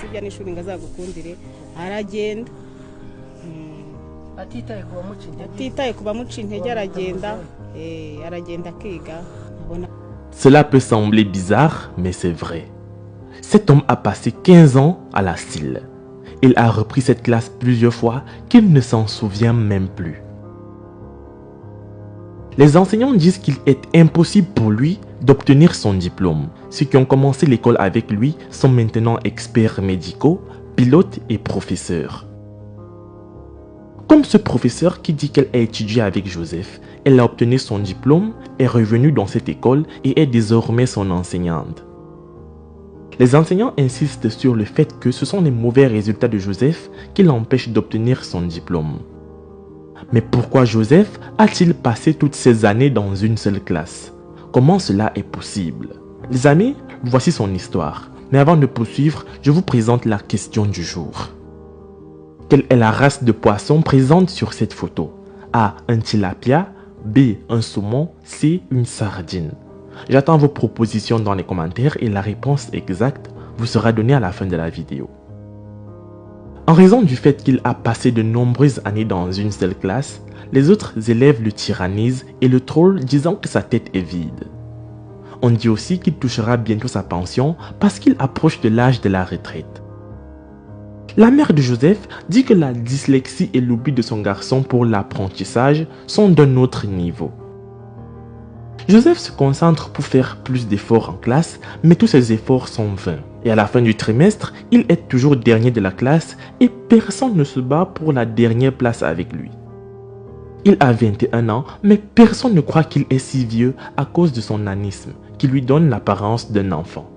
sijya n'ishuri ngo azagukundire aragenda atitaye ku bamuca intege aragenda akiga. Cela peut sembler bizarre, mais c'est vrai. Cet homme a passé 15 ans à la CIL. Il a repris cette classe plusieurs fois qu'il ne s'en souvient même plus. Les enseignants disent qu'il est impossible pour lui d'obtenir son diplôme. Ceux qui ont commencé l'école avec lui sont maintenant experts médicaux, pilotes et professeurs. Comme ce professeur qui dit qu'elle a étudié avec Joseph, elle a obtenu son diplôme, est revenue dans cette école et est désormais son enseignante. Les enseignants insistent sur le fait que ce sont les mauvais résultats de Joseph qui l'empêchent d'obtenir son diplôme. Mais pourquoi Joseph a-t-il passé toutes ces années dans une seule classe? Comment cela est possible? Les amis, voici son histoire. Mais avant de poursuivre, je vous présente la question du jour. Quelle est la race de poisson présente sur cette photo? A. Un tilapia, B. Un saumon, C. Une sardine. J'attends vos propositions dans les commentaires et la réponse exacte vous sera donnée à la fin de la vidéo. En raison du fait qu'il a passé de nombreuses années dans une seule classe, les autres élèves le tyrannisent et le trollent disant que sa tête est vide. On dit aussi qu'il touchera bientôt sa pension parce qu'il approche de l'âge de la retraite. La mère de Joseph dit que la dyslexie et l'oubli de son garçon pour l'apprentissage sont d'un autre niveau. Joseph se concentre pour faire plus d'efforts en classe, mais tous ses efforts sont vains. Et à la fin du trimestre, il est toujours dernier de la classe et personne ne se bat pour la dernière place avec lui. Il a 21 ans, mais personne ne croit qu'il est si vieux à cause de son nanisme, qui lui donne l'apparence d'un enfant.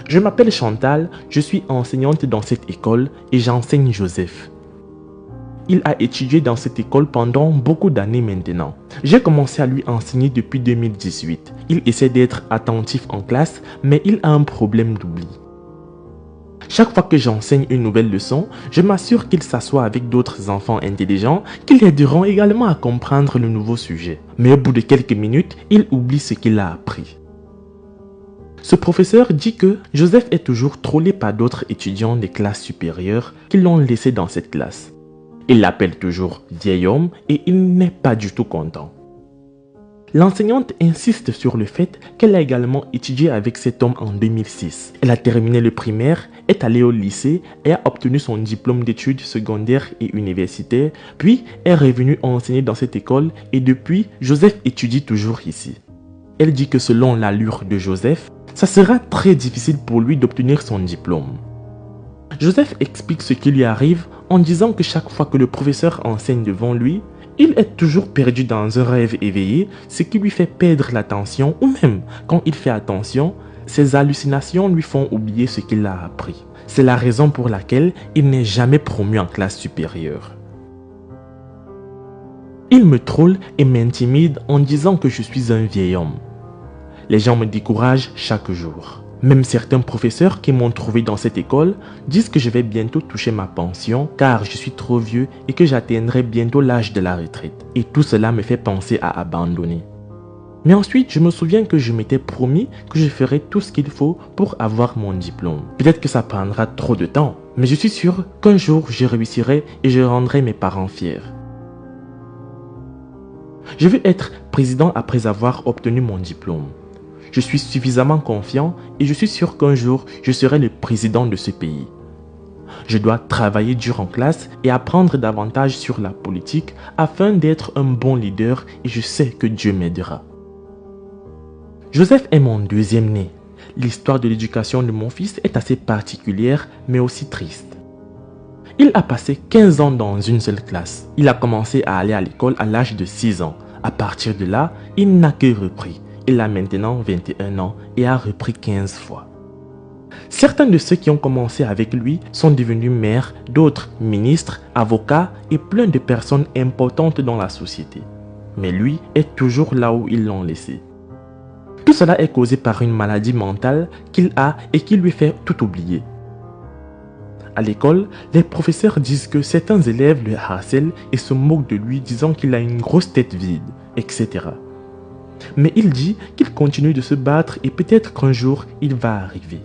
Je m'appelle Chantal, je suis enseignante dans cette école et j'enseigne Joseph. Il a étudié dans cette école pendant beaucoup d'années maintenant. J'ai commencé à lui enseigner depuis 2018. Il essaie d'être attentif en classe, mais il a un problème d'oubli. Chaque fois que j'enseigne une nouvelle leçon, je m'assure qu'il s'assoit avec d'autres enfants intelligents qui l'aideront également à comprendre le nouveau sujet. Mais au bout de quelques minutes, il oublie ce qu'il a appris. Ce professeur dit que Joseph est toujours trollé par d'autres étudiants des classes supérieures qui l'ont laissé dans cette classe. Il l'appelle toujours vieil homme et il n'est pas du tout content. L'enseignante insiste sur le fait qu'elle a également étudié avec cet homme en 2006. Elle a terminé le primaire, est allée au lycée et a obtenu son diplôme d'études secondaires et universitaires, puis est revenue enseigner dans cette école et depuis, Joseph étudie toujours ici. Elle dit que selon l'allure de Joseph, ça sera très difficile pour lui d'obtenir son diplôme. Joseph explique ce qui lui arrive en disant que chaque fois que le professeur enseigne devant lui, il est toujours perdu dans un rêve éveillé, ce qui lui fait perdre l'attention ou même quand il fait attention, ses hallucinations lui font oublier ce qu'il a appris. C'est la raison pour laquelle il n'est jamais promu en classe supérieure. Il me troll et m'intimide en disant que je suis un vieil homme. Les gens me découragent chaque jour. Même certains professeurs qui m'ont trouvé dans cette école disent que je vais bientôt toucher ma pension car je suis trop vieux et que j'atteindrai bientôt l'âge de la retraite. Et tout cela me fait penser à abandonner. Mais ensuite, je me souviens que je m'étais promis que je ferais tout ce qu'il faut pour avoir mon diplôme. Peut-être que ça prendra trop de temps, mais je suis sûr qu'un jour je réussirai et je rendrai mes parents fiers. Je veux être président après avoir obtenu mon diplôme. Je suis suffisamment confiant et je suis sûr qu'un jour, je serai le président de ce pays. Je dois travailler dur en classe et apprendre davantage sur la politique afin d'être un bon leader et je sais que Dieu m'aidera. Joseph est mon deuxième né. L'histoire de l'éducation de mon fils est assez particulière mais aussi triste. Il a passé 15 ans dans une seule classe. Il a commencé à aller à l'école à l'âge de 6 ans. À partir de là, il n'a que repris. Il a maintenant 21 ans et a repris 15 fois. Certains de ceux qui ont commencé avec lui sont devenus maires, d'autres ministres, avocats et plein de personnes importantes dans la société. Mais lui est toujours là où ils l'ont laissé. Tout cela est causé par une maladie mentale qu'il a et qui lui fait tout oublier. À l'école, les professeurs disent que certains élèves le harcèlent et se moquent de lui disant qu'il a une grosse tête vide, etc. Mais il dit qu'il continue de se battre et peut-être qu'un jour il va arriver.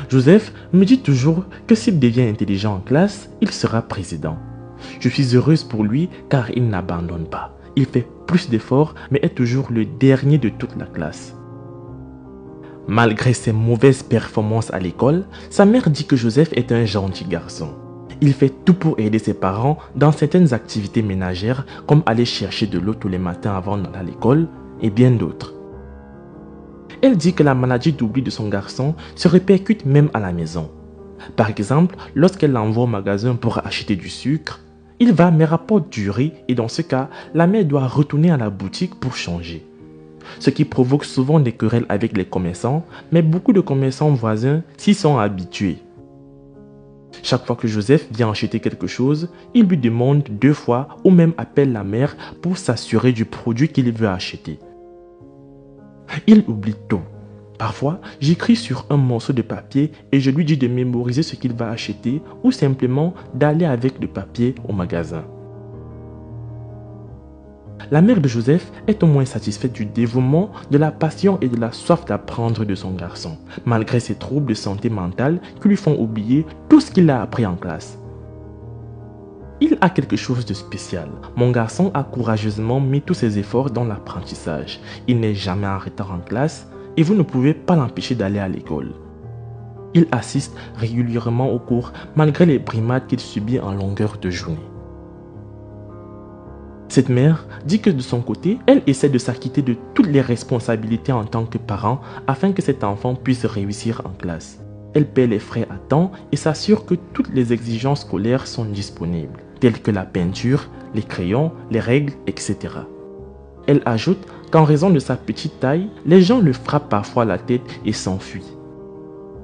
Joseph me dit toujours que s'il devient intelligent en classe, il sera président. Je suis heureuse pour lui car il n'abandonne pas. Il fait plus d'efforts mais est toujours le dernier de toute la classe. Malgré ses mauvaises performances à l'école, sa mère dit que Joseph est un gentil garçon. Il fait tout pour aider ses parents dans certaines activités ménagères comme aller chercher de l'eau tous les matins avant d'aller à l'école et bien d'autres. Elle dit que la maladie d'oubli de son garçon se répercute même à la maison. Par exemple, lorsqu'elle l'envoie au magasin pour acheter du sucre, il va mais rapporte du riz et dans ce cas, la mère doit retourner à la boutique pour changer. Ce qui provoque souvent des querelles avec les commerçants, mais beaucoup de commerçants voisins s'y sont habitués. Chaque fois que Joseph vient acheter quelque chose, il lui demande 2 fois ou même appelle la mère pour s'assurer du produit qu'il veut acheter. Il oublie tout. Parfois, j'écris sur un morceau de papier et je lui dis de mémoriser ce qu'il va acheter ou simplement d'aller avec le papier au magasin. La mère de Joseph est au moins satisfaite du dévouement, de la passion et de la soif d'apprendre de son garçon, malgré ses troubles de santé mentale qui lui font oublier tout ce qu'il a appris en classe. Il a quelque chose de spécial. Mon garçon a courageusement mis tous ses efforts dans l'apprentissage. Il n'est jamais en retard en classe et vous ne pouvez pas l'empêcher d'aller à l'école. Il assiste régulièrement aux cours malgré les brimades qu'il subit en longueur de journée. Cette mère dit que de son côté, elle essaie de s'acquitter de toutes les responsabilités en tant que parent afin que cet enfant puisse réussir en classe. Elle paie les frais à temps et s'assure que toutes les exigences scolaires sont disponibles, telles que la peinture, les crayons, les règles, etc. Elle ajoute qu'en raison de sa petite taille, les gens le frappent parfois la tête et s'enfuient.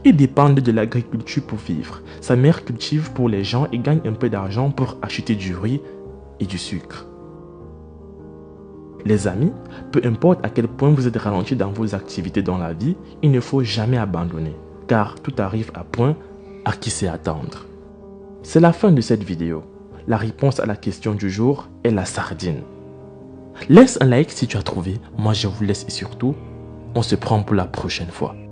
Ils dépendent de l'agriculture pour vivre. Sa mère cultive pour les gens et gagne un peu d'argent pour acheter du riz et du sucre. Les amis, peu importe à quel point vous êtes ralenti dans vos activités dans la vie, il ne faut jamais abandonner, car tout arrive à point à qui sait attendre. C'est la fin de cette vidéo. La réponse à la question du jour est la sardine. Laisse un like si tu as trouvé, moi je vous laisse et surtout, on se prend pour la prochaine fois.